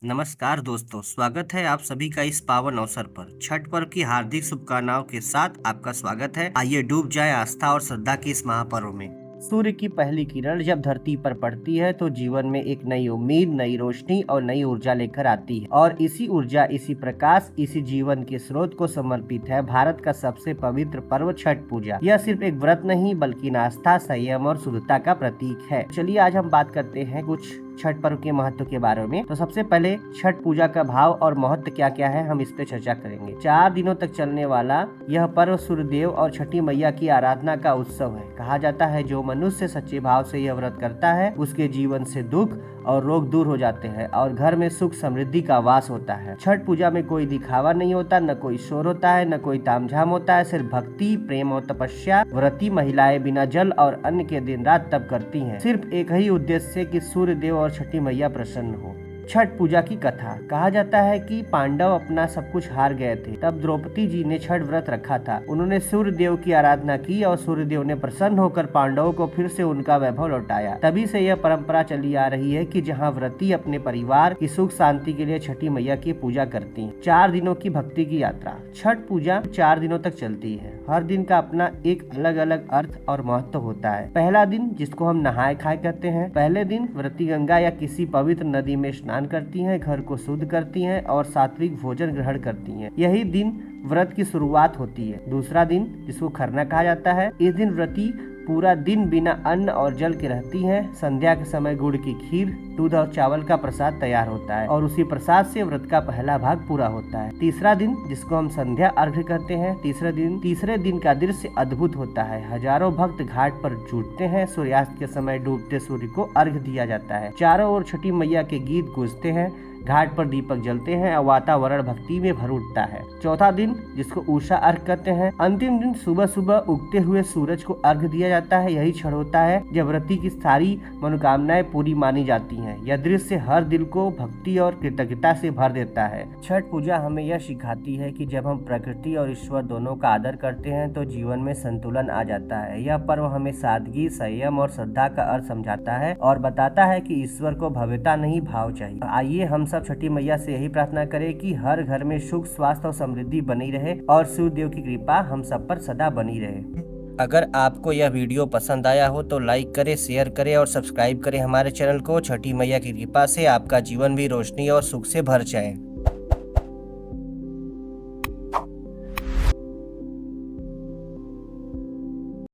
नमस्कार दोस्तों, स्वागत है आप सभी का इस पावन अवसर पर। छठ पर्व की हार्दिक शुभकामनाओं के साथ आपका स्वागत है। आइए डूब जाए आस्था और श्रद्धा की इस महापर्व में। सूर्य की पहली किरण जब धरती पर पड़ती है तो जीवन में एक नई उम्मीद, नई रोशनी और नई ऊर्जा लेकर आती है। और इसी ऊर्जा, इसी प्रकाश, इसी जीवन के स्रोत को समर्पित है भारत का सबसे पवित्र पर्व छठ पूजा। यह सिर्फ एक व्रत नहीं बल्कि आस्था, संयम और शुद्धता का प्रतीक है। चलिए आज हम बात करते हैं कुछ छठ पर्व के महत्व के बारे में। तो सबसे पहले छठ पूजा का भाव और महत्व क्या क्या है, हम इस पे चर्चा करेंगे। 4 दिनों तक चलने वाला यह पर्व सूर्यदेव और छठी मैया की आराधना का उत्सव है। कहा जाता है जो मनुष्य सच्चे भाव से यह व्रत करता है उसके जीवन से दुख और रोग दूर हो जाते हैं और घर में सुख समृद्धि का वास होता है। छठ पूजा में कोई दिखावा नहीं होता, न कोई शोर होता है, न कोई तामझाम होता है। सिर्फ भक्ति, प्रेम और तपस्या। व्रती महिलाएं बिना जल और अन्न के दिन रात तप करती हैं, सिर्फ एक ही उद्देश्य कि सूर्य देव और छठी मैया प्रसन्न हो। छठ पूजा की कथा। कहा जाता है कि पांडव अपना सब कुछ हार गए थे, तब द्रौपदी जी ने छठ व्रत रखा था। उन्होंने सूर्य देव की आराधना की और सूर्य देव ने प्रसन्न होकर पांडवों को फिर से उनका वैभव लौटाया। तभी से यह परंपरा चली आ रही है कि जहां व्रती अपने परिवार की सुख शांति के लिए छठी मैया की पूजा करती हैं। 4 दिनों की भक्ति की यात्रा। छठ पूजा 4 दिनों तक चलती है। हर दिन का अपना एक अलग अलग अर्थ और महत्व होता है। पहला दिन, जिसको हम नहाए खाए कहते हैं, पहले दिन व्रती गंगा या किसी पवित्र नदी में स्नान करती हैं, घर को शुद्ध करती हैं और सात्विक भोजन ग्रहण करती हैं। यही दिन व्रत की शुरुआत होती है। दूसरा दिन, जिसको खरना कहा जाता है, इस दिन व्रती पूरा दिन बिना अन्न और जल के रहती हैं। संध्या के समय गुड़ की खीर, दूध और चावल का प्रसाद तैयार होता है और उसी प्रसाद से व्रत का पहला भाग पूरा होता है। तीसरा दिन, जिसको हम संध्या अर्घ्य कहते हैं, तीसरे दिन का दृश्य अद्भुत होता है। हजारों भक्त घाट पर जुटते हैं। सूर्यास्त के समय डूबते सूर्य को अर्घ्य दिया जाता है। चारों ओर छठी मैया के गीत गूंजते हैं, घाट पर दीपक जलते हैं और वातावरण भक्ति में भर उठता है। चौथा दिन, जिसको उषा अर्घ कहते हैं, अंतिम दिन सुबह सुबह उगते हुए सूरज को अर्घ दिया जाता है। यही क्षण होता है जब व्रती की सारी मनोकामनाएं पूरी मानी जाती हैं। यह दृश्य हर दिल को भक्ति और कृतज्ञता से भर देता है। छठ पूजा हमें यह सिखाती है कि जब हम प्रकृति और ईश्वर दोनों का आदर करते हैं तो जीवन में संतुलन आ जाता है। यह पर्व हमें सादगी, संयम और श्रद्धा का अर्थ समझाता है और बताता है कि ईश्वर को भव्यता नहीं, भाव चाहिए। आइए हम सब छठी मैया से यही प्रार्थना करें कि हर घर में सुख, स्वास्थ्य और समृद्धि बनी रहे और सूर्य देव की कृपा हम सब पर सदा बनी रहे। अगर आपको यह वीडियो पसंद आया हो तो लाइक करें, शेयर करें और सब्सक्राइब करें हमारे चैनल को। छठी मैया की कृपा से आपका जीवन भी रोशनी और सुख से भर जाए।